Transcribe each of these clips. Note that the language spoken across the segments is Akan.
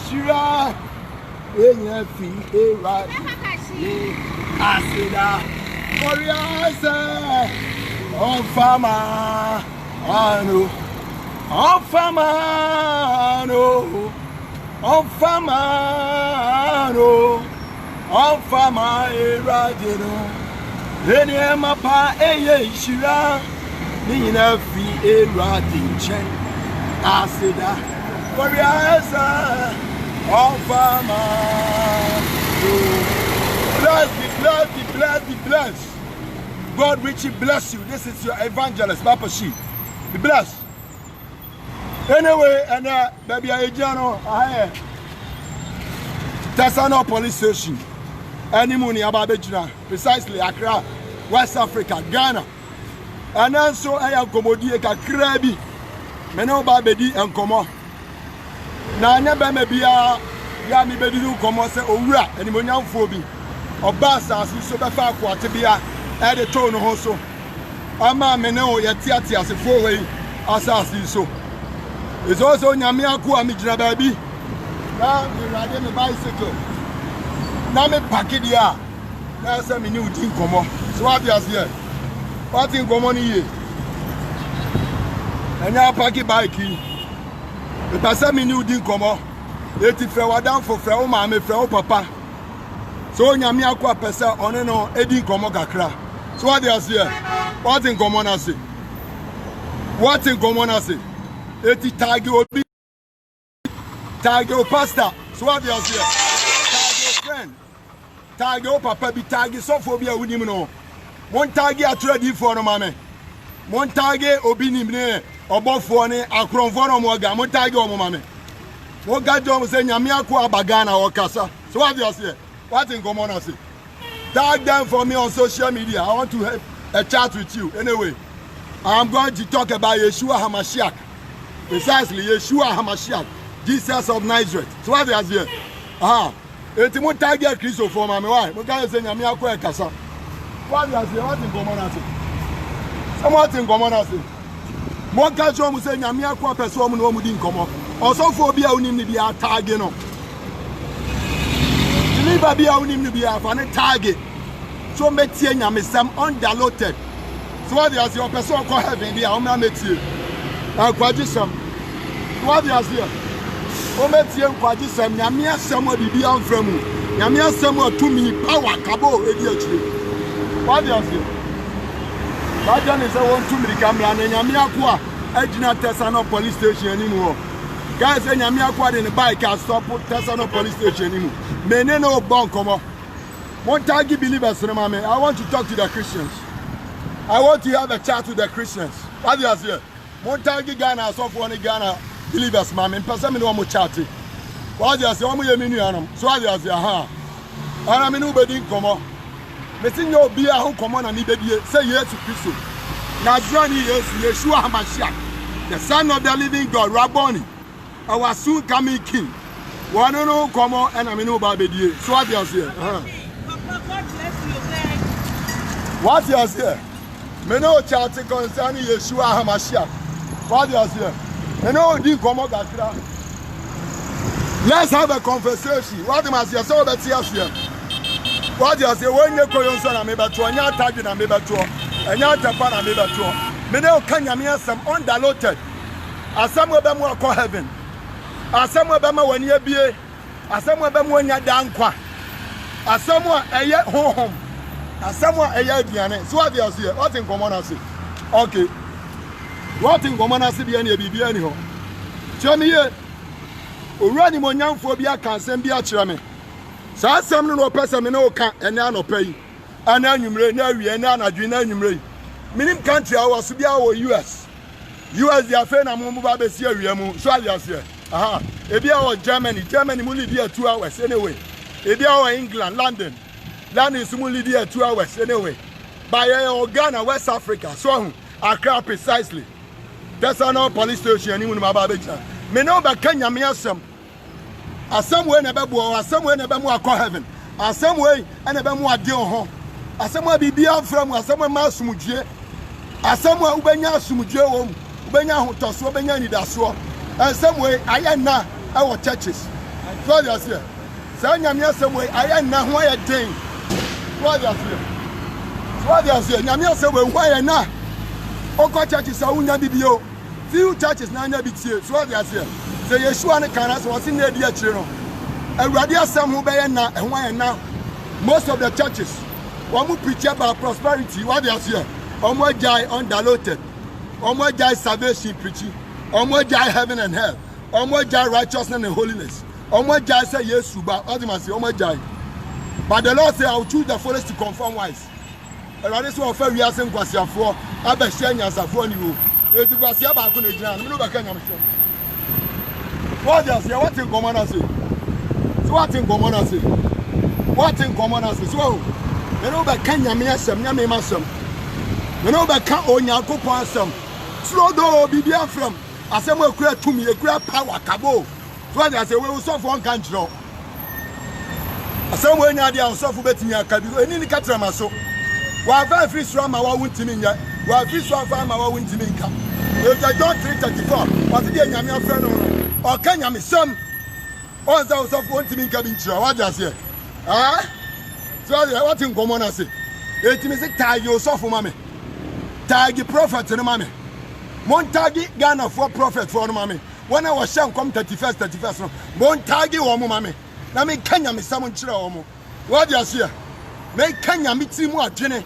Shira, Enya fi era, Asida, Oriasa, on fama, ano, on fama, no, on fama, no, on fama era, Enya mapa, Shira, Nina fi era, Dinchen, Asida, Oriasa. Oh, Fama. Be blessed. God richly bless you. This is your evangelist, Papa She. Be blessed. Anyway, and baby, I Tesano police station. Any money about Bejina, precisely Accra, West Africa, Ghana. And then so I have commodity Krabi. Meno Babedi and Como. Na nyaba mebia ya mi bediru komo se owura animonyamfo bi oba asase so befa akwate bia e de to no ho so ama me ne o yete asefo wei asase so ezo so nyame akwa mi gina ba bi na mi rade me bicycle na me pack dia na se me ni udi komo so what you here what in komo ni ye anya pack bike the person me knew didn't come on. Eti frɛ wadan for frɛ o maame frɛ o papa. So nyame akwa pesa one no edi komo kakra. So what they say? What in common na say? What in common na say? Eti tag obi tag o pastor. So what they say? Tag your friend. Tag your papa bi tag so for bi a wunim no. Mon tag atredi for no maame. Mon tag obi nim ne obofo ne akronfo no mo ga mo tag o mo mame wo ga jo mo se nyame akwa abagana o kasa. So what you say? What in common I say? Tag them for me on social media. I want to have a chat with you. Anyway, I'm going to talk about Yeshua HaMashiach. Precisely Yeshua HaMashiach, Jesus of Nazareth. So what you say? Eti mo tag Christo for mame why? Mo ga say nyame akwa e kasa. What you say? What in common I say? Somewhat in common I say. Mo ka jo mo se nyame akwa peso mo no mo di nkomo osofo bia unim ni bia tag no deliver bia unim ni bia fa ne tag so metie nyame sam undiluted. So what you say your person call heaven bia o ma metie akwaji sam. What you say o metie nkwaji sam nyame asam odi bia mframu nyame asam otumi power kabo edi achire. What you say Bajan is a one to me camera and Yamiakwa, Edina Tessano police station anymore. Guys, and Yamiakwa in the bike can stop Tessano police station anymore. Meneno Bonkomo. One taggy believers, I want to talk to the Christians. I want to have a chat with the Christians. What do you say? One taggy Ghana, so for one Ghana believers, ma'am, in person, no more chatting. What do you say? I'm a minion. So I say, aha. And I'm in Ubedin Como. Mesin yo bia ho komo na ni bedie say Yesu Kristo na Johnny Yeshua HaMashiach, the son of the living God, Rabboni, our soon coming king. One no komo and I'm no ba bedie. So what you say? What you say? Me no chat concerning Yeshua HaMashiach. What you say? Me no di komo kakra. Let's have a conversation. What must you say about here? What you say when you call son and maybe to anya tag na maybe to anya tapa na maybe to me dey okanya me asem undiluted asem we be mo akọ heaven asem we be ma wani abie asem we be mo anya dankwa asem a eye honhom asem a eye aduane. So what you say? What in common say? Okay, what in common say be na bibia ni ho tell me here owurani mo nyamfo bia kan sem bia kire me. Sa asem no person me no ka ene anopai ana anwumre na awie ene anadwe na anwumre minim country awas bia wo US dia fe na mo ba be si awie mu. So alia se aha e bia wo Germany mu lead 2 hours anyway e bia wo England London is mu lead 2 hours anyway by Ghana West Africa. So Accra precisely that's our police station ni mu ba ba cha me no ba kanya me asem asem we na be bo asem we na be mu akọ heaven asem we na be mu ade ho asem we bibia from asem we ma asumdue asem we ubenya asumdue wo ubenya hotoso ubenya nidaso asem we ayana our churches So you see. Say nyame asem we aye na ho aye den. So you see. So you see. Nyame asem we ho aye na. Oko churches a unya bibio. Few churches na nya bitie. So you see. Say Yeshua ne kan so won na di a kire no. Awurade asem ho be ye na ho aye na. Most of the churches one preach about prosperity. What you see? Omo jai undiluted. Omo jai salvation preaching. Omo jai heaven and hell. Omo jai righteousness and holiness. Omo jai say yes, but what you must say, Omo jai. But the Lord say, I will choose the foolish to conform wise. And this one for we are saying Kwasia for Abashanya Safoni. It is Kwasia Bakuna, no Bakana. What you say? What in common as it? What in common as it? What in common as it? So, you know, by Kenya, Miasam, Yamimasam. You know, by Kan Onyanko Pansam. Slow do be there from. I say, we create to me a great power, Cabo. So I say, we will solve one country. I say, when I am so for betting your Cabo, and in the Catramaso. While very free from our winter, while free from our winter income. If I don't 334, what did Yamia friend or Kenya, me some. All those of one to me coming to what I say. Ah? So what in common I say? It means a tag yourself for mammy. Tag prophet to the mammy. Montagi Ghana for prophet for the mammy. When I was young, come 31st. Montagi or mammy. Now me Kenya me someone children. What you see? Make Kenya meet more Jenny.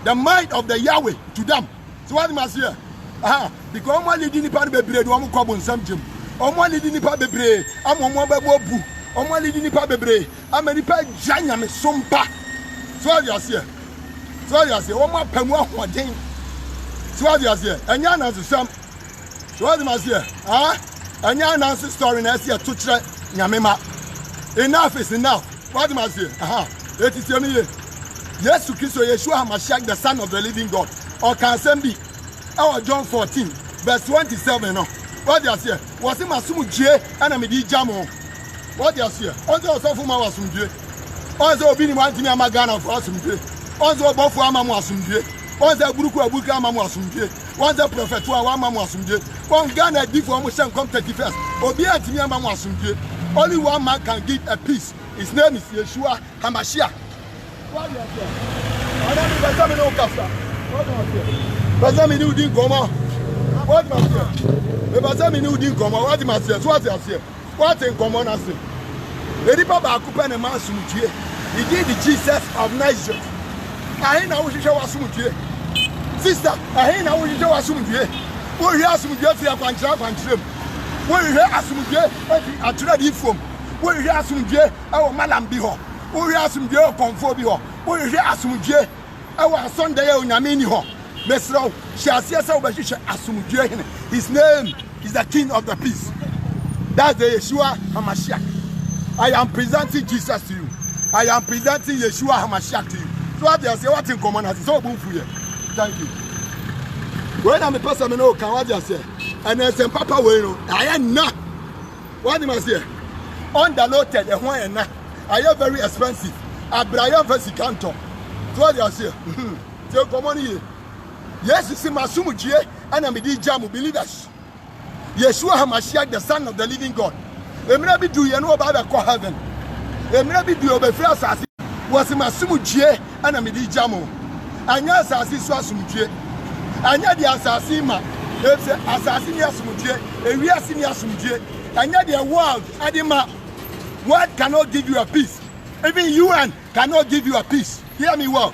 The might of the Yahweh to them. So what must hear? Ah, because one leading the part of the bread, one carbon some gym. On one leading the part of the bread, I'm on one babu. On one leading the part of the bread, I'm a repair Janya me sompa. So what you see? So what you see? One more pemo one thing. So what you see? And you answer some. So what must hear? Ah, and you answer story and I see a toucher Yamema. Enough is enough. What must hear? Aha, it is your me. Yes, to Christ, Yeshua HaMashiach, the Son of the Living God. Or can send be our John 14, verse 27. No. What you say? Was him assume J and I'm a Jamo. What you say? Also, for my was some J. Also, being one to me, I'm a Ghana for some J. Also, both for Mamma was some J. Once a Buruku Abuka Mamma was some J. Once a prophet for one Mamma was some J. One Ghana before Mushan come 31st. Or be at me, Mamma was some J. Only one man can give a peace. His name is Yeshua HaMashiach. What do you say? I don't know what do you say? Bazami ni udin koma. What do you say? Bazami ni udin koma. What do you say? What do you say? What in common as it? The Ripa Bakupa and Masumutie. He did the Jesus of Nazareth. I know what you show us. Sister, I know what you show us. What you ask me to get and trap and trim. What you ask me to get a trade from. What you ask me to get our Malam Biho. What you ask me to get comfort Biho. What you ask me to get our Sunday on Yamini. Mesro, his name is the King of the Peace. That's the Yeshua HaMashiach. I am presenting Jesus to you. I am presenting Yeshua HaMashiach to you. So what they say, what in common as so boom for you. Thank you. When I'm a person, I know what you say. And then some Papa will I am not. What am I say? Undiluted, and why and not. I am very expensive. I am very canton. So what you say? So come on here. Yes, you see, Masumu Jie, and I'm a Jamu believers. Yeshua HaMashiach, the Son of the Living God. Maybe do you know about the heaven? Maybe do you first as was Masumu Jie, and I'm a Jamu. And yes, I see Swasum Jie. And yet the Assasima, it's Assassinia Sumuje, a real senior Sumuje. And yet the world, Adima, what cannot give you a peace? Even UN cannot give you a peace. Hear me well.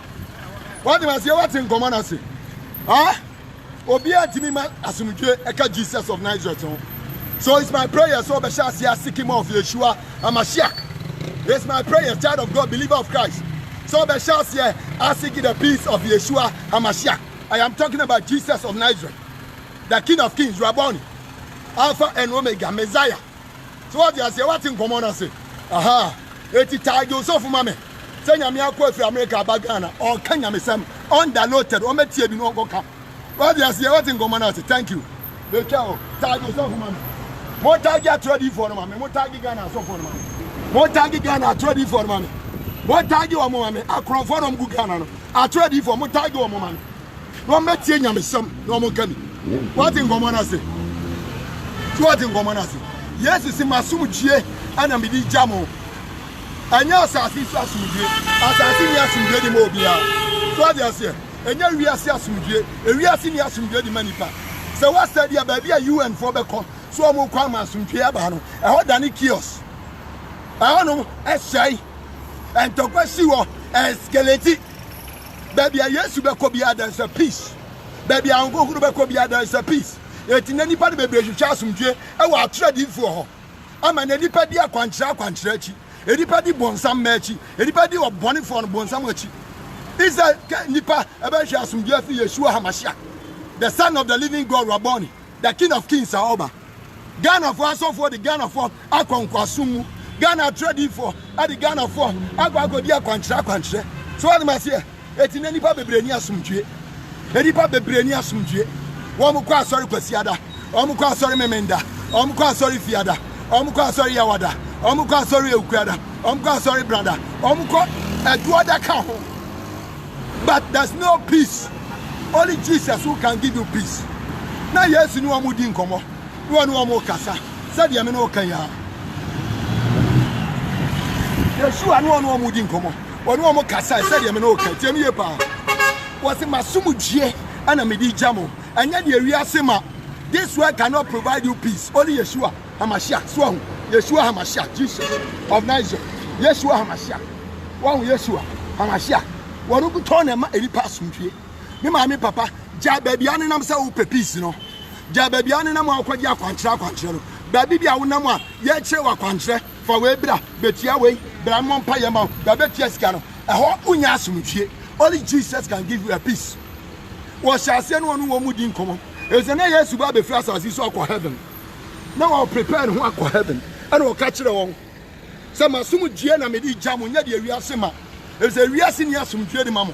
What do I say? What's in common? I say? Ah, Obia Timima Asumuje Eka Jesus of Nazareth. So it's my prayer. So Bashasi seeking more of Yeshua HaMashiach. It's my prayer, child of God, believer of Christ. So Bashasi seeking the peace of Yeshua HaMashiach. I am talking about Jesus of Nazareth, the King of Kings, Rabboni, Alpha and Omega, Messiah. So what do I say? What's in common? I say? Aha, it's tag yourself for mommy. Say me for America, Bagana, or Kenya, me some undiluted, or met here, no go come. What do I say? What's in common? I say? Thank you. The cow, tag yourself for mommy. More tag get ready for the mommy. More tag Ghana, so for the mommy. More tag Ghana, ready for the mommy. More tag you, mommy. I crawl for them, Ghana. I ready for more tag you, mommy. No met here, me some, no more coming. What in common? I say? What in common? I say? Yes, it's in Masumu Jie, ana me di jamo anya asase so asumdue asase ni asumdue di mo bia so what you say enya wiase asumdue ewiase ni asumdue di manipa so what said ya ba bia UN for be ko so mo kwa ma asumdue aba no e ho dane kios no essay and to question wo skeleton baby Yesu be ko bia there is a peace baby ango huru be ko bia there is a peace etina nipa de bebre hwehwa asumdue e wa trade fo ho ama na nipa di akwankyera achi edipa di bonsam machi edipa di obone fo no bonsam achi is that nipa ebe hwe asumdue fi Yeshua HaMashiach the son of the living God Rabboni the king of kings Aoba Ghana for so for the Ghana for akonkwasumu Ghana trade for at the Ghana for agwagodi akwankyera so what am say etina nipa bebre ni asumdue edipa bebre ni asumdue wo mo kwa sorry kwasiada wo mo kwa sorry memenda wo mo kwa sorry fiada wo mo kwa sorry yawada wo mo kwa sorry ekuada wo mo kwa sorry brother wo mo kwa eduada ka ho but there's no peace only Jesus who can give you peace na Yesu ni wo mo di nkomo wo ni wo mo kasa said ya me no kan ya Yeshua ni wo mo di nkomo wo ni wo mo kasa said ya me no kan tiemi ye pa wo se masumudie ana me di jamo anya de wiase ma this world cannot provide you peace only Yeshua HaMashiach so Yeshua HaMashiach Jesus of Nazareth Yeshua HaMashiach one Yeshua HaMashiach wonu ku ton na eri pasumdue me ma me papa ja baby ane nam say wo peace no ja baby ane nam akwaji akwankyera no baby bia wo nam a ye kire wa kwankyera for we bra betia we bra mompa ye ma ba betia sika no eho unya asumdue only Jesus can give you a peace wo shase no wo mu di nkomo eze na Yesu ba be free asase so akọ heaven na wo prepare ho akọ heaven ana wo ka kire won se masumdue na me di jamo nya de wiase ma eze wiase ni asumdue di mamo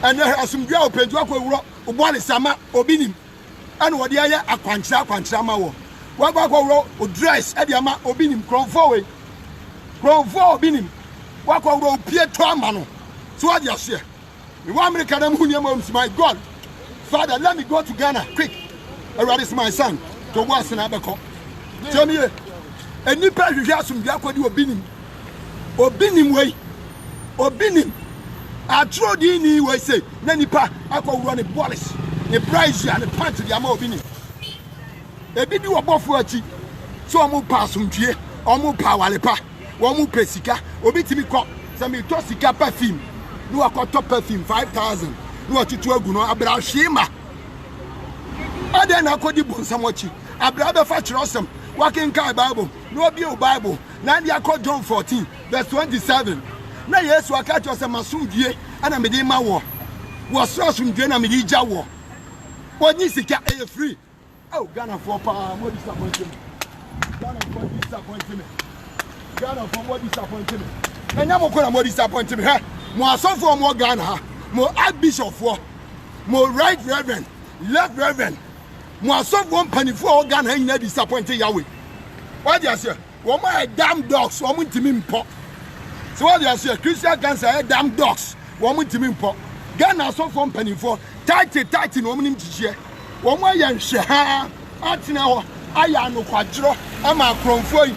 ana asumdue o penju akọ wuro obole sama obinim ana wo de aye akwankyera ma wo wa gba akọ wuro o dress e de ama obinim kronfo obinim wa akọ wuro pie to ama no so what you say we want America them who my God Father, let me go to Ghana quick. Already is my son. To was in Abeko. Tell me, a new pair of Yasum Yakodi Obinim way. Obinim. I throw the knee way say, Nanipa, I can run a polish, a prize and a punch to the Amo Binim. A bit you above for a cheap. So I move past some cheer, or move power lepa, or move pesica, or bit me cop, some toxic perfume. No, I got top perfume 5,000. No ati to agu no abra hwema ade na akodi bonsam wachi abra be fa kirosem wakin kai bible no bi o bible na ndi akọ John 14 verse 27 na Yesu aka kirosem masumdue ana me dey ma wo so asumdue na me dey ja wo woni sika e free oh Ghana for pa mo disappointment Ghana for disappointment enya mo ko na mo disappointment ha mo asofo mo Ghana ha mo archbishop for mo right reverend left reverend mo asof one penny for Ghana hina disappointed Yahweh what you say wo my damn dogs wo ntimi mpo so what you say Christian cancer damn dogs wo ntimi mpo Ghana asof one penny for 30 no nim chichie wo mo ya nhwe ha atena ho aya no kwadro ama kronfo yi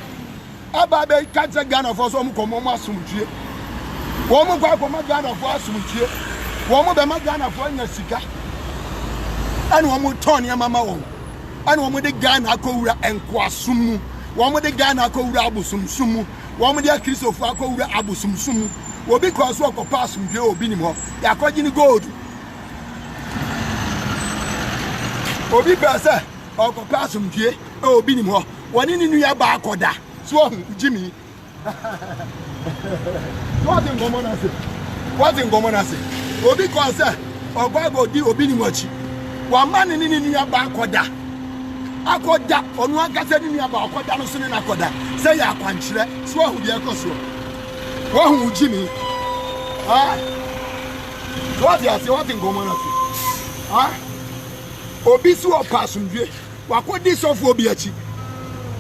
aba be kaje Ghana for so mo komo mo asumdue wo mo kwa komo Ghana for asumdue womo be magana fo anya sika ane womo ton ya mama won ane womo de Ghana akowura enkwasum womo de Ghana akowura abosumsum womo de Christopher akowura abosumsum obi kwaso okopa asumdwe obi nim ho ya kwaji ni gold obi pese okopa asumdwe obi nim ho woni ni nu ya ba akoda so ohun ujimi what in gomona say obi ko say ogbago di obi ni mochi wa man ni ya ba akoda onu akase ni ya ba akoda no so ni akoda say ya akwankyere so ahu de ekoso wo hu ujimi what in gomona say obi so opasumdwe wa kodi sofo obi achi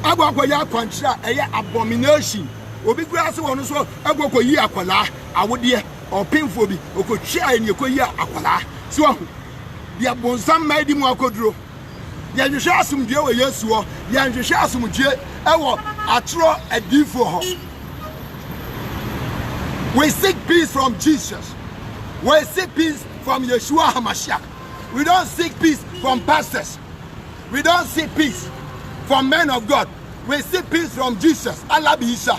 agwa ya akwankyere eye abomination obi kura se wono so agwa yi akola awode or painful be or could share in your coya aquala. So, the abonsam made him akodro. Yan you shall some dear, yes, you are, Yan you shall some dear, Ewo atro edifo ho. We seek peace from Jesus. We seek peace from Yeshua HaMashiach. We don't seek peace from pastors. We don't seek peace from men of God. We seek peace from Jesus, Allah Bisha.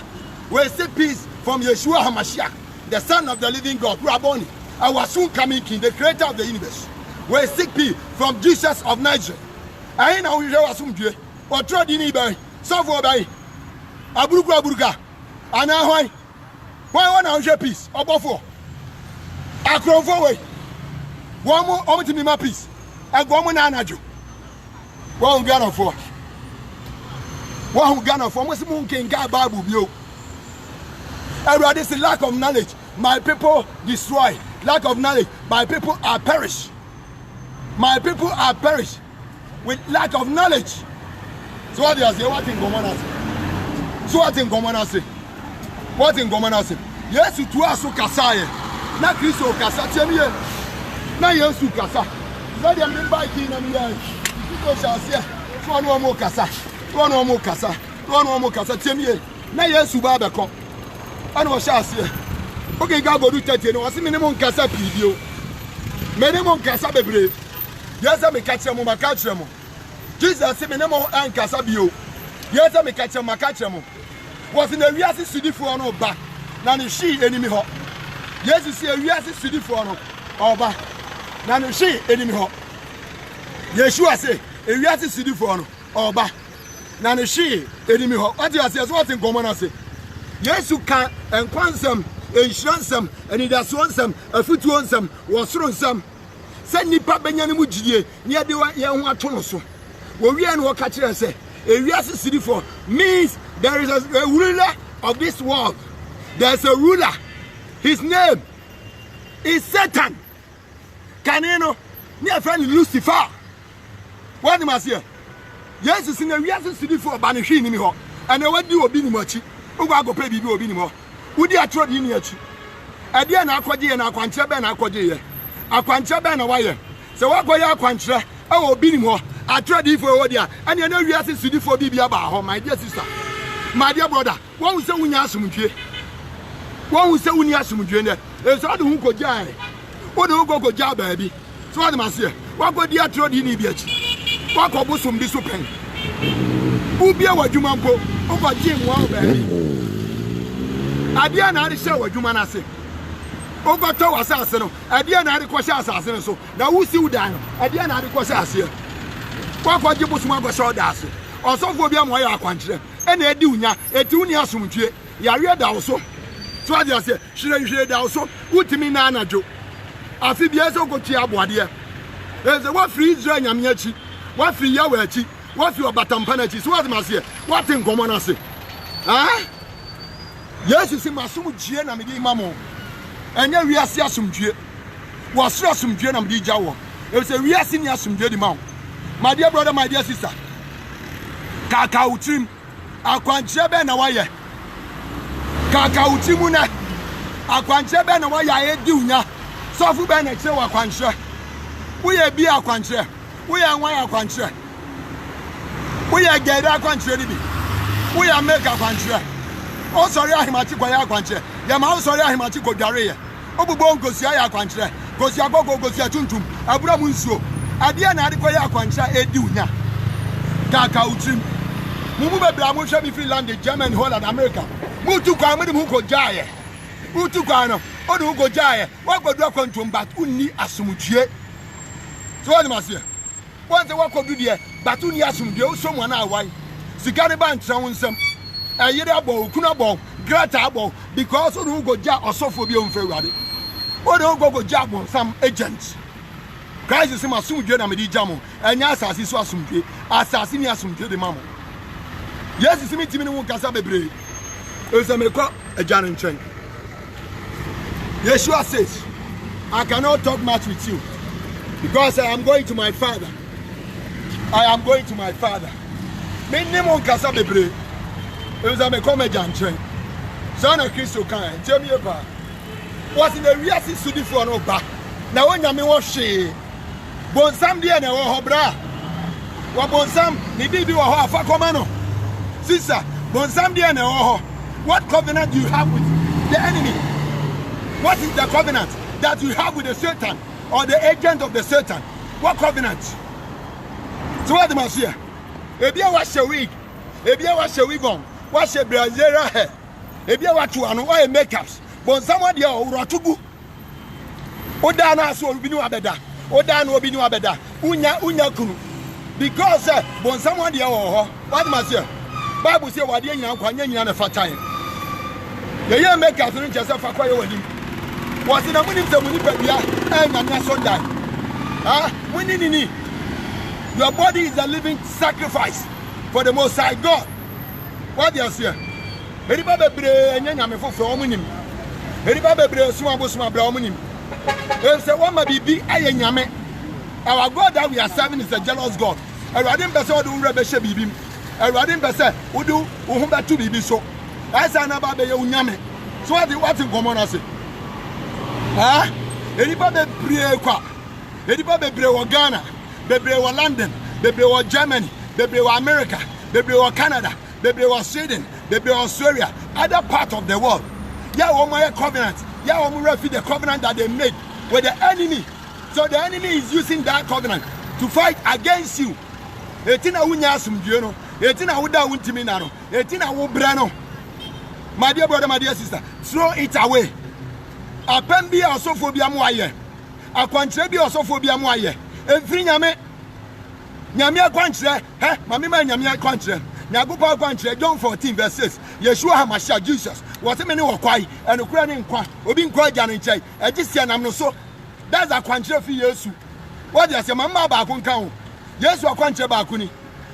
We seek peace from Yeshua HaMashiach, the Son of the living God, Rabboni, our soon coming King, the creator of the universe. We seek peace from Jesus of Niger. I know we have some day. Or throw the neighbor, so for by Aburuka, and I want to peace, or before. I crow forward. One more over to me, my peace. I go on Anaju. One gun for. One gun for. What's the moon king guy Bible view? And this is lack of knowledge. My people destroy. Lack of knowledge. My people are perished. My people are perished with lack of knowledge. So what do you say? What in common say? So what in common say? What in common say? Yes, you two are so kasaye. Na Kristo kasa tiamiye. Na Yesu kasa. Let them be by king and me. You shall say, "One more kasa. One more kasa. One more kasa tiamiye." Na Yesu ba be ko. Ano shall say. Okay, God go do 30 no. Asi minimum kasa video. Minimum kasa bebre. Yes, I me catch them, I catch them. Jesus said, "Me no more and kasa bio." Yes, I me catch them, I catch them. Was in the reality city for no back. Na ni she enemy ho. Yes, you see a reality city for no oba. Na ni she enemy ho. Yeshua say a reality city for no oba. Na ni she enemy ho. What you say? What in common say? Yes, you can and quansam, insurance, and it has one some, a foot one some, was thrown some. Send nipa benyane mu gidie near de ye ho atono so wo wi an wo ka kire say e wiase city for means there is a ruler of this world. There's a ruler, his name is Satan. Kaneno near friend Lucifer. What am I say? Yes, is in the wiase city for banishing ni ho and what do obi ni machi wo go pay bibi obi ni mo wo di atro di ni achi ade na akwaje na akwanche be na akwaje ye akwanche be na waye se wakoye akwanche e obi nim ho atradi fo wo dia ane na wiase sudi fo bibia ba ho my dear sister, my dear brother, won se wunya asumdwe ne e so de hu ko jaa wo de ko jaa ba bi so what ma say wakodi atradi ni bi achi wakobo som bi so pen ubia wadwuma mpo wo jim wa ba bi ade na ade hye wadwuma na se ogoto wasase no ade na ade kwhye asase no so na wusi udan no ade na ade kwhye asase kwakwaje busuma go show da ase osofo bia mo ya akwankyere ena edi unya eti uni asomtwe yare da wo so ade ase hire da wo so utimi na anajo afi bia so gotu aboade eze wa free Israel nyame achi wa free yawe achi wa free obatampana achi so ade mase what in common ase yes you see masum gie na me di mamo enya wiase asomdwe wasra asomdwe na mdi jawo e say wiase ni asomdwe di mawo my dear brother, my dear sister, kaka utim akwanche be na waye kaka utimu na akwanche be na waye edi unya sofu be na kire wakwanche wo ye bi akwanche wo ye anwan akwanche wo ye gede akwanche ni bi wo ye make akwanche o sori ahimachi kwa ya akwanche ya ma o sori ahimachi ko dware ye obubo ngosi ya akwanche gosi agogo gosi atuntum abura mu nsuo ade na ade ko ya akwanche edi unya kaka utim mumu bebra mo hwe bi Finland, Germany, Holland, America mutu kwa mo de mu ko jaaye mutu kwa no o de ko jaaye wa godu akwantum bat unni asumtue so what ma say won say wa kodu de bat unni asumdue o so mo na awai sigare ba ntra wonsam ayire abo okuna bo grata abo because o de ko jaa osofo bi o mfa wade o de ko jaa bo sam agent Christ is my soon na me di jamo enya asasi so asumdue asasi ni asumdue de mamo yes is me timi ni won kasa bebre e say me ko eja no ntwen Yeshua says I cannot talk much with you because I am going to my father. Me ni won kasa bebre e say me ko eja ntwen son of Christ kan tell me about what in the real sudi for no ba na wonya me wo hwe bonsam de na wo ho bra wo bonsam ni bibi wo ho afa koma no Sister, what covenant do you have with the enemy? What is the covenant that you have with the Satan or the agent of the Satan? What covenant? So what am I saying? If you wash a wig, if you wash a wig on, wash a Brazilian hair, if you watch one or makeups, but somebody or Ratubu. Odana so will be no better. Odan will be no better. Unya kunu. Because bon someone there what am I saying? Bible say what you na for time. The young makeups don't just for quite with him. Was in a money to Munipia and a Sunday. Winning. Your body is a living sacrifice for the Most High God. What do you say? Everybody pray and you for him. Everybody pray small brown. If say one may be our God that we are serving is a jealous God. I didn't be so do rebeshe bibim. I didn't be say who do who to be so. That's another be unyame. So what in common say? Everybody pray kwa. Everybody pray wa Ghana. They pray wa London. They pray wa Germany. They pray wa America. They pray wa Canada. They pray wa Sweden. They pray wa Australia. Other part of the world. Yeah, one more covenant. Yeah, one more the covenant that they made with the enemy. So the enemy is using that covenant to fight against you. Etina wunya asumdue no. Etina wuda wuntimi na no. Etina wo bra no. My dear brother, my dear sister, throw it away. Apem bi osophobia mo aye. Akwankyere bi osophobia mo aye. Emfiri nyame. Nyame akwankyere, mame ma nyame akwankyere. Nyagopa akwankyere John 14 verse 6. Yeshua HaMashiach Jesus. What many were kwai and okura ne nkwa. Obi nkwa gya ne nkyai. Agisia nam no so. That's a akwankyere fi Yesu. What you say mama ba ko nka ho. Yesu akwankyere ba ko ni.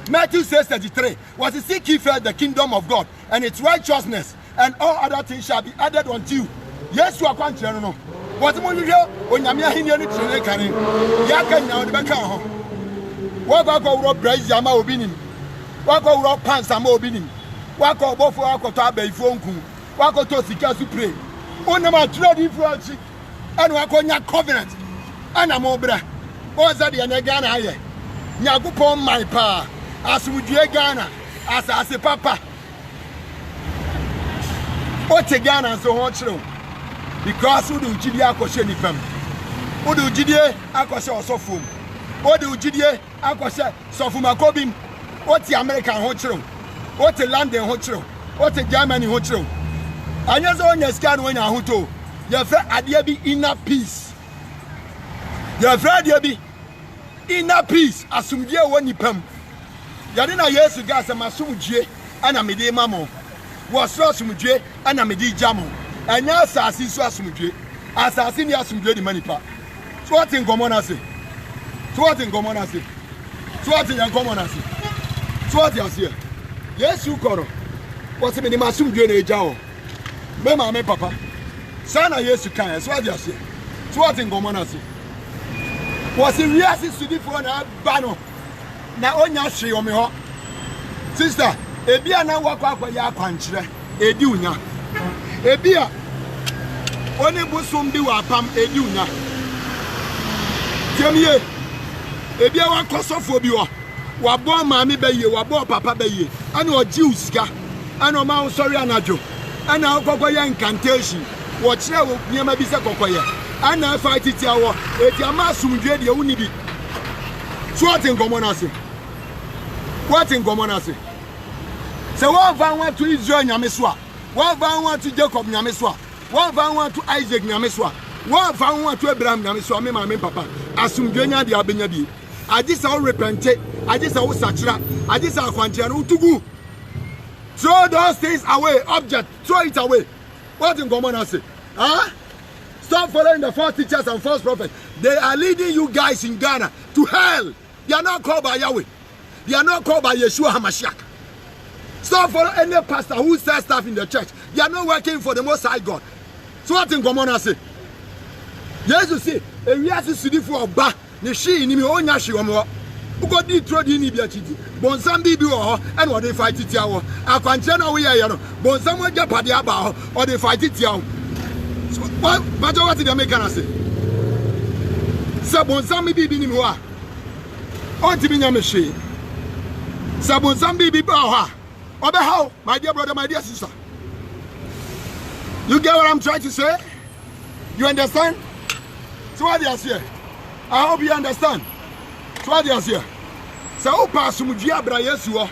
Matthew 6:33. Was to seek ye first the kingdom of God and its righteousness, and all other things shall be added unto you. Yesu akwankyere no. What mo hwehwe onyame ahenia ni trene kane. Ya ka nya de beka ho. Wa ba ko wuro praise ama obi nim. Wa ko wuro pants ama obi nim. Wa ko obofo akoto abaifo nku. Wa ko to sika su pray. Onama trade influence. And wa ko nya covenant. Ana mo bra. O za de na Ghana aye. Nyagopon my pa. Asumdue Ghana. Asase papa. O te Ghana so ho chiro. Because who do Jidie akoshe nipam. Who do Jidie akoshe osofum. Who do Jidie akoshe sofumakobim. What the American ho chiro. What the London ho chiro. What the Germany ho chiro. Anyazo on your scan when you huto. Your friend adia be inner peace. Your friend adia be inner peace. Asumdie woni pam. Yadina Yesu gas amasumdie ana mede mamo. Was asumdie ana mede jamo. Anya asasi so asumdie. Asasi ni asumdie di manipa. So what in common say? So what in common say? So what in common say? So what you say? Yesu koro. What's me di masumdie na ejao. Me ma me papa. Sana Yesu kan. So what you say? So what in common say? Was in reasi sudi for na bano. Na onya hwe o me ho. Sister, ebia na wakwa ya akwankyere. Edi unya. Ebia oni busum bi wa pam edi unya. Tiemie. Ebia wakosofo bi wo. Wabo maami beye, wabo papa beye. Ana oji usika. Ana o ma wo sori anajo. Ana kokoye incantation. Wo kire wo niam bi se kokoye. Ana fight ti awo. Eti ama sumdwe de uni bi. So what in common say? What in common say? So what van want to Israel nyameswa? What van want to Jacob nyameswa? What van want to Isaac nyameswa? What van want to Abraham nyameswa? Me ma me papa. Asumdwe nya de abenya bi. Ajisa o repente, ajisa o sachira, ajisa akwantia no tugu. Throw those things away, object, throw it away. What in common say? Huh? Stop following the false teachers and false prophets. They are leading you guys in Ghana to hell. They are not called by Yahweh. They are not called by Yeshua HaMashiach. Stop following any pastor who says stuff in the church. They are not working for the Most High God. So what in common I say? Jesus say, "If you have to study for a bar, the she ni me onya she omo. Ugo di throw di ni bi achiti. Bonsam bi ho and what they fight it yawo. Akwanche na we ya no. Bonsam wo japade aba ho or they fight it yawo." So what did they make can say? Sabonsam bi ni me ho. On ti bi nya me hwe. Sabonsam bi ba ho. Obe how, my dear brother, my dear sister. You get what I'm trying to say? You understand? So what they say? I hope you understand. So what they say? So pass some via bra Yesu.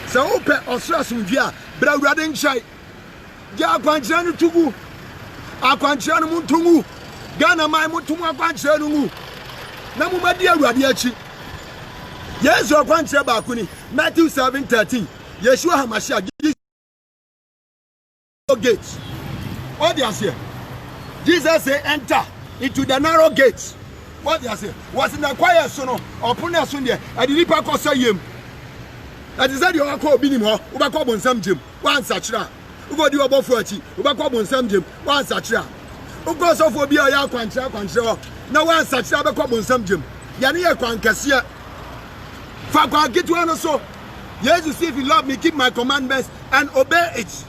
So pe osra some via bra Awurade nchai. Ja akwankyerɛ no tugu. Akwankyerɛ no muntungu. Ghana mai mutumu akwankyerɛ no ngu. Na mu madi Awurade achi. Yesu akwankyerɛ ba kuni. Matthew 7:13. Yeshua HaMashiach gate. What they say? Jesus say enter into the narrow gate. What they say? Was in the quiet son or puna sunday. I did not call him. That is that you are called Binimo, Ubacobon Sam Jim, one such ra. Ugo do about 40, Ubacobon Sam Jim, one such ra. Ugo so for be a yaquantra, no one such ra, Ubacobon Sam Jim. Yania Quan Cassia. Fakwa get one or so. Yes, you see, if you love me, keep my commandments and obey it.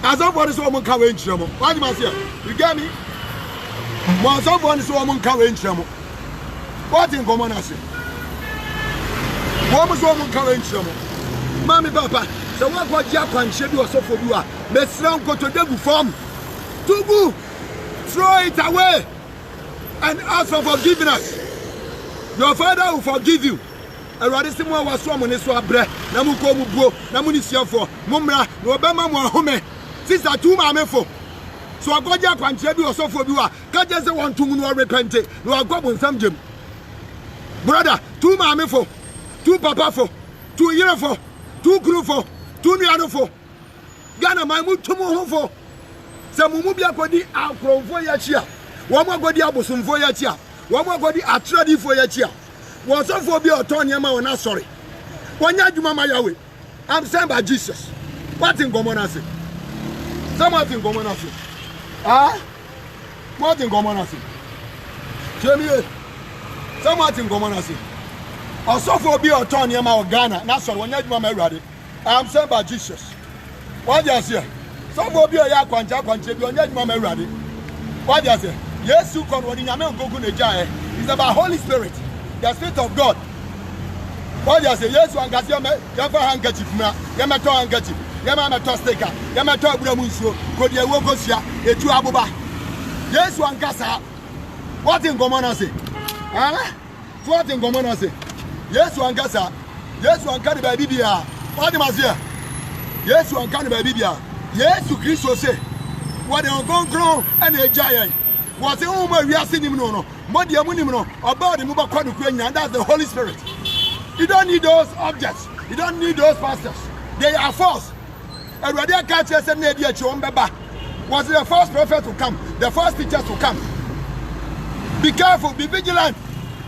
As of what is woman carrying trouble. What do you say? You get me? Once of one is woman carrying trouble. What in common as it? Woman carrying trouble. Mammy Papa, so what Japan should do so for you? Let's now go to the form. To go, throw it away and ask for forgiveness. Your father will forgive you. Awurade se mo waso mo ne so abrɛ na mu ko mu buo na mu ni siafo mo mra na obema mo ahome sister tu ma mefo so agoja kwankyerɛ bi osofo bi wa ka je se won tum no repent na agobo nsam gem brother tu ma mefo tu papa fo tu yire fo tu kru fo tu nuano fo Ghana mai mu tum ho fo se mu bi akodi akromfo ya chia wo mo agodi abosomfo ya chia wo mo agodi atradifo ya chia was so for be autonomy when I sorry. When you do my Yahweh, I'm sent by Jesus. What in common say? Somewhat in common say. Ah? What in common say? Tell me, somewhat in common say. Also for be autonomy of Ghana, not so when you do my ready. I'm sent by Jesus. What you say? Some will be a yaquanja, when you do my ready. What you say? Yes, you can when you go to the giant. It's about Holy Spirit. The Spirit of God. What you say? Yes, one got your handkerchief, Yamato handkerchief, Yamato sticker, Yamato Bramunso, Kodia Wokosia, a two abuba. Yes, one casa. What in common say? Huh? What in common say? Yes, one casa. Yes, one can by Bibia. What am I here? Yes, one can by Bibia. Yes, to Christ say. What they are going grow and a giant. Was the woman we are seeing him no. About the Mubakwan, that's the Holy Spirit. You don't need those objects. You don't need those pastors. They are false. And when they catch us and they was the first prophet to come, the first teachers to come. Be careful, be vigilant.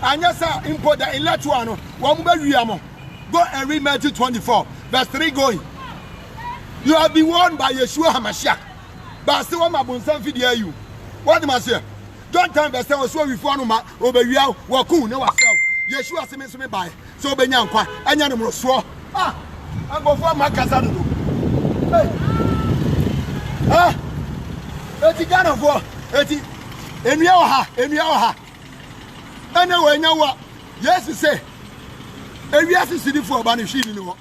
And yes, sir, import the electron. Go and read Matthew 24, verse 3 going. You have been warned by Yeshua HaMashiach. But still, I'm about to video you. What am I saying? Don't tell me that so we found ma over you waku no wasel. Yeshua se me by. So be nyankwa anya no so. Ah, I go for my casa do. Hey. Ah. Eti Ghana for eti enua ha. Ana we nyawa. Yes say. Ewiase sidi for ba ne hwi ni no.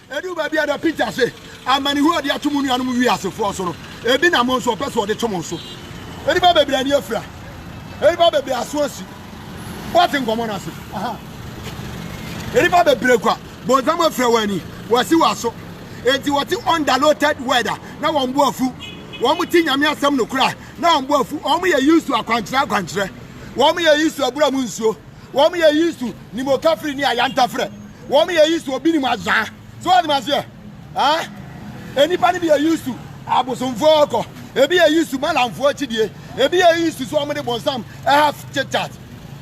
Edu ba bia da Peter say, amani hu ode atomu nu anum wiase for so no. Ebi na mo so person ode tomo so. Edi ba bebra ni afra. Everybody be assuasi. What in common as it? Everybody break up. But some of you was you also. It's what you undiluted weather. Now I'm both food. One thing I'm not some no cry. Now I'm both food. One me used to a country. One me used to a Bramunso. One me used to Nimo Cafri near Yantafre. One me used to a Binimaza. So what am I? Ah? Anybody be used to Abosum Voko. Maybe I used to Malam for today. Maybe I used to so many bonsam. I have chat.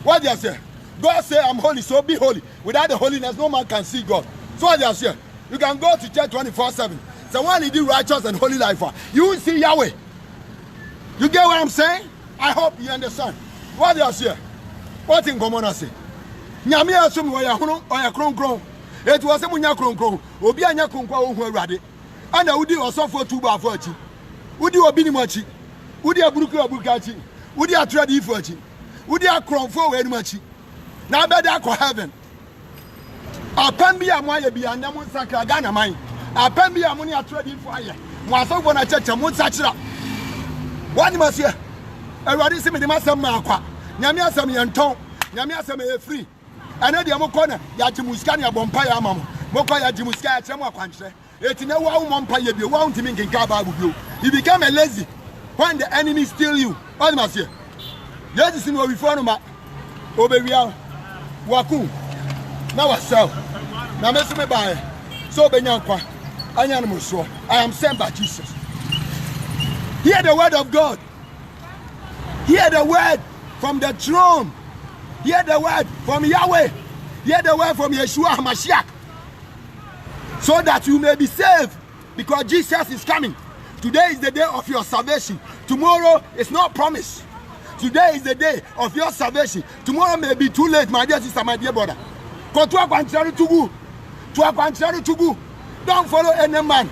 What do you say? God say I'm holy, so be holy. Without the holiness, no man can see God. So what do you say? You can go to church 24/7. So when you do righteous and holy life, you will see Yahweh. You get what I'm saying? I hope you understand. What do you say? What in common I say? Nyame asum wo ya hono oya kronkron. It was a munya kronkron. Obi anya kronkwa wo hu awurade. Ana wudi osofo tuba afọ achi. Wudi obi ni machi. Wudi aburuku achi. Wudi atradi ifo achi. Wudi akronfo we ni machi. Na beda akọ heaven. Apan bi amoye bi andam sakra Ghana man. apem bi amuni atredi fo aye mo asofo na cheche mo tsachira wani masie Awurade se me de masam ma akwa nyame asam ye nton nyame asam ye free ene de mo kɔ na ya jimuska na bompa ya amamo mo kɔ ya jimuska ya kyerɛ mo akwankyerɛ etinye wa wo mompa ye bi wa untimi nkenka Bible bio you become a lazy when the enemy steal you wani masie yes sin wo before no ma obewia waku na wasel na me so me bae so obenya nkwa anya no mo so I am sent by Jesus. Hear the word of God. Hear the word from the throne. Hear the word from Yahweh. Hear the word from Yeshua HaMashiach. So that you may be saved. Because Jesus is coming. Today is the day of your salvation. Tomorrow is not promised. Today is the day of your salvation. Tomorrow may be too late, my dear sister, my dear brother. Don't follow any man.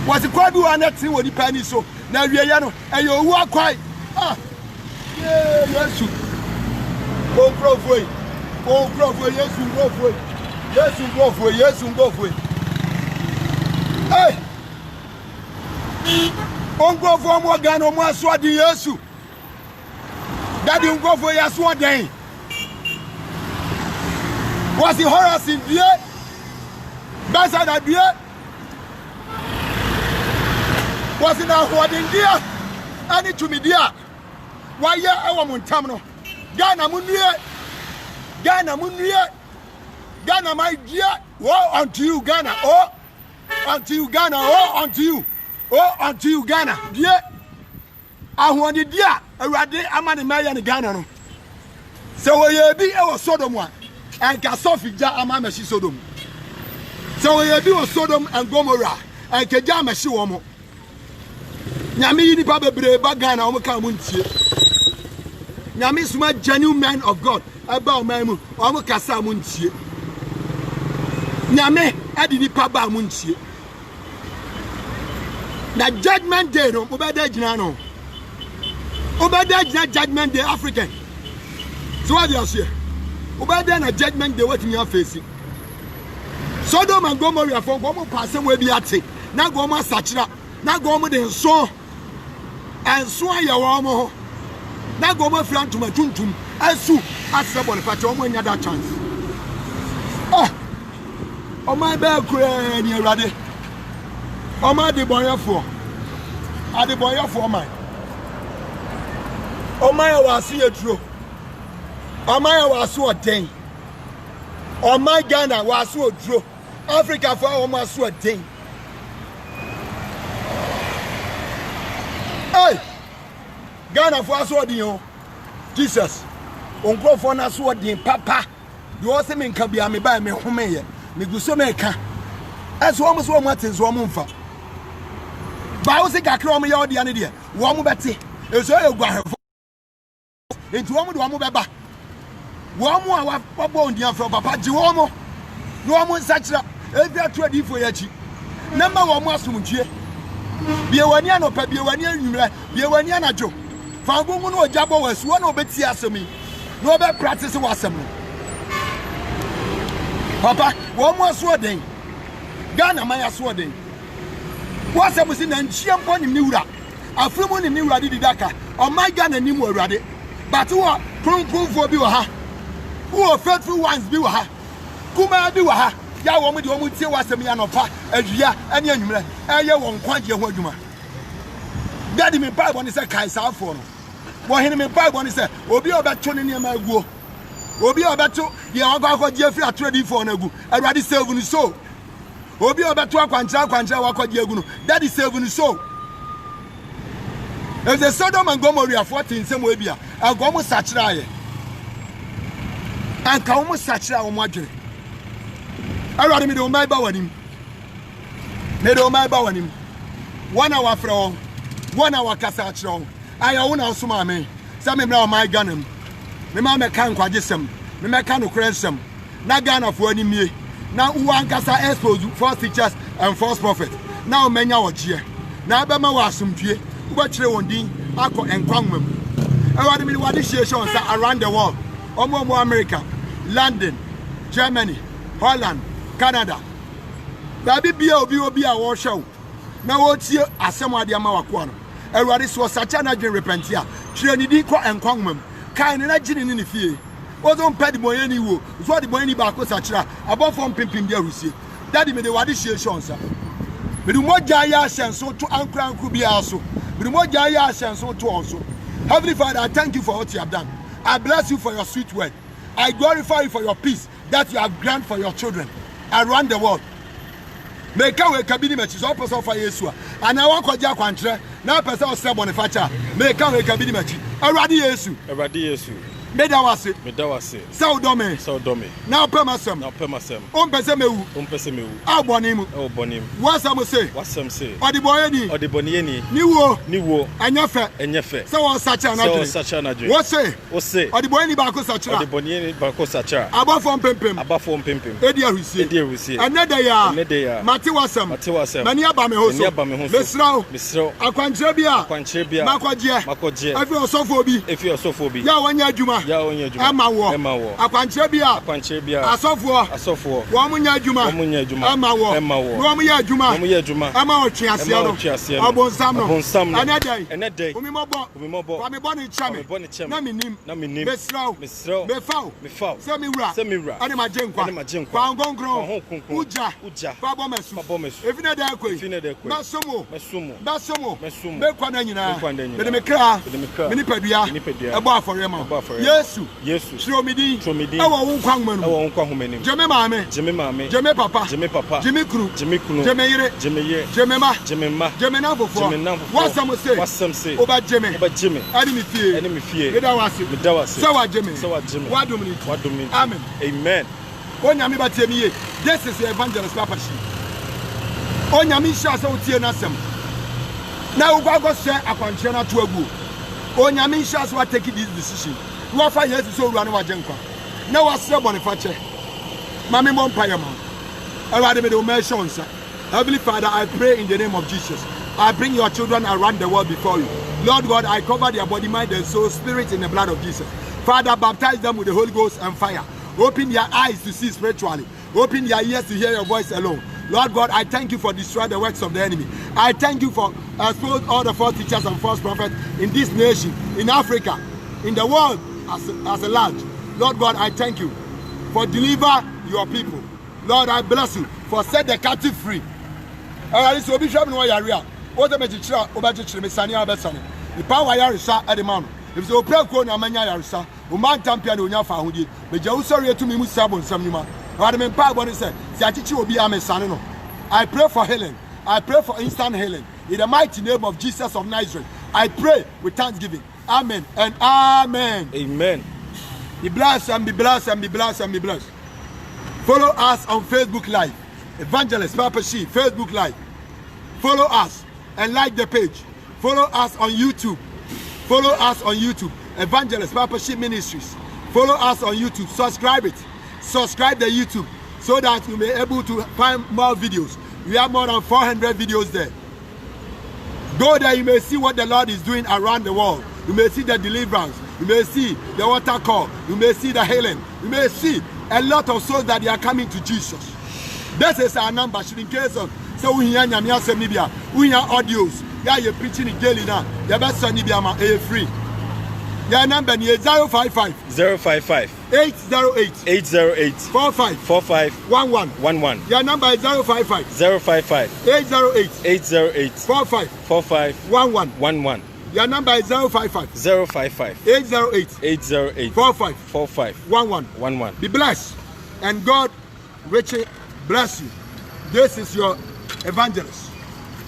Was the crowd who are not seeing what the penny so now we are no and you walk quite yes go for yes you go for yes you go for yes you go for hey on go for more gun or more sword yes you that you go for your sword day was the horror in there that's that there was in our hoarding dear and it to me dear why ya our montamno Ghana Munia Ghana my dear woe unto you Ghana oh unto you Ghana oh unto you Ghana dear I want the dear a radi amani Maya and Ghana no so we be our Sodom one and Kasofi ja amama shi Sodom so we be Sodom and Gomorrah and Kejama shi womo Nyami ni pa bebre ba Ghana o ka mo ntie Nyami suma genuine man of God aba o man mu o mo kasa mo ntie Nyami adi ni pa ba mo ntie na judgment day no obeda gina no obeda gina judgment day African so what you say obeda na judgment day what you face Sodom and Gomorrah for go mo pass we bi ate na go mo asachira na go mo den so and so ya wa mo na go mo fran tuma tuntum asu asebo ne pacho mo nya that chance oh my be kure ni Awurade oh my de boyefo man oh my wa su yeduro oh my wa su oden oh my Ghana wa su oduro Africa for oh my su oden hey Ghana for us odin Jesus onko for na so odin papa do o se me nka bia me ba me home ye me guso me ka eso o mo so o mo atenso o mo mfa ba o se kakra o mo ye odin ane de wo mo bete eso e guahefo enti wo mo do wo mo beba wo mo a wa bo ondin afro papa ji wo mo no wo mo nsachira ebi atodi fo ya chi namba wo mo asomdue bie wani anopa bie wani anwumra bie wani anajo fangungu no ojabo wasu na obeti asemi no be practice wasem no papa wo mo aso den Ghana man aso den wasem si na nchiampo nim ni wura afrimu nim ni wura di daka o my Ghana nim Awurade but wo kronkromfo bi wo ha wo faithful ones bi wo ha kuma bi wo ha ya wo mo de wo mo tie wasem ya no pa adua ane anwumra eye wo nkwaje ho adwuma daddy me Bible ni say kaisa afo no wo hene me Bible ni say obi obeto ne niam aguo obi obeto ye wakwaje afri atredi fo na agu Awurade save ni so obi obeto akwankyera wakwaje agu no daddy save ni so if the Sodom and Gomorrah 14 same way bia agomo sachira ye anka wo mo sachira wo mo adwere Awurade me de o mai ba wanim me de o mai ba wanim one hour from 1 hour kasa achiro aya wo na osoma me say me mra o mai Ghana me ma me kan kwajesem me me kan okrensem na Ghana fo ani mie na wo ankasa expose false teachers and false prophets na o menya oje na be ma wa asomdue wo ba kire won din akọ enkwanwam Awurade me wade share say around the world omo America, London, Germany, Holland, Canada. Baby be a war show. Now what's here as some idea Mawaquano. Eradis was such an agent repentia. Trinity and Kongman. Kind of agent in the field. Was on Paddy Boyani Woo. What the Boyani Barco Sachra. Above from Pimpin Derusi. Daddy made the Wadishon, sir. But the more Jaya and so to Uncle could be also. But the more Jaya and so to also. Heavenly Father, I thank you for what you have done. I bless you for your sweet word. I glorify you for your peace that you have granted for your children around the world. Make our cabin matches all person for Yesua. And I want to go to now person of someone facha. Make our cabin match. Already Yesu. Medawase. Sao Dome. Now Pemasem. Ompesemu. Abonim. What's some say? Or the Boyani. Niwo. Anyafe. So such an address. What say? Or the Boyani Barco Sacha. Above from Pimpim. Edia Rusi. Another year. Matiwasam. Mania Bamehoso. Misro. Aquantrebia. Makoje. If you're so phobia. Yawanya Juma. Amawo. Aquantrebia. Asofo. Wamunya Juma. Amawo. Wamunya Juma. Amawo Chiasiano. Abonsam. Another. Umimobo. Famiboni Chami. Naminim. Mesrao. Mefao. Semira. Animajenkwa. Pangongro. Uja. Fabomesu. Efine dekwe. Masomo. Mekwana nyina. Bedemekra. Minipadua. Ebo aforema. Yesu. Tromidi. Ewo wonkwanmanu. Jeme maame. Jeme papa. Jeme kru. Jeme yire. Jeme nafofo. Wasam say. Oba jeme. Enemy fear. Medawase. Sawa jeme. Wadumni. Amen. Onyame batemi. This is the evangelist Papa Shi. Onyame sha so tie nasem. Na ugwago se akwanche na to agu. Onyame sha so take this decision. You offer yes so run wa jenkwa. Na wasre bonifache. Mame mo mpayama. Awade me do mention sir. Heavenly Father, I pray in the name of Jesus. I bring your children around the world before you. Lord God, I cover their body, mind, and soul, spirit in the blood of Jesus. Father, baptize them with the Holy Ghost and fire. Open their eyes to see spiritually. Open their ears to hear your voice alone. Lord God, I thank you for destroying the works of the enemy. I thank you for exposing all the false teachers and false prophets in this nation, in Africa, in the world as a large. Lord God, I thank you for deliver your people. Lord, I bless you for set the captive free. So Bishop no area. What the magistrate obajichire mesani abesani. The power yarisa at the man. If so pray ko na manya yarisa, o man tampia na onya fa ahudi. Meja usori etumi mu sabon samnuma. What me pa body say, si achichi obi amesani no. I pray for healing. I pray for instant healing. In the mighty name of Jesus of Nazareth, I pray with thanksgiving. Amen and amen. Amen. Be blessed and be blessed and be blessed and be blessed. Follow us on Facebook Live. Evangelist Papa Shi, Facebook Live. Follow us and like the page. Follow us on YouTube. Follow us on YouTube. Evangelist Papa Shi Ministries. Follow us on YouTube. Subscribe it. Subscribe the YouTube so that you may be able to find more videos. We have more than 400 videos there. Go there, you may see what the Lord is doing around the world. You may see the deliverance. You may see the water call. You may see the healing. You may see a lot of souls that they are coming to Jesus. This is our number. In case of so we hear Nyamia Semibia, we hear audios. Yeah, you're preaching in daily now. The best Sanibia are free. Your number is 055 808 45 11. Your number is 055 808 45 11. Your number is 055 808 45 11. Be blessed and God richly bless you. This is your evangelist.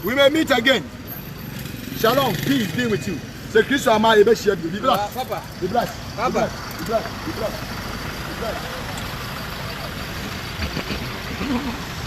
We may meet again. Shalom, peace be with you. Say Christ ama ebe share you. Be blessed. Papa. Be blessed. Papa. Be blessed. Be blessed. Be blessed. Be blessed.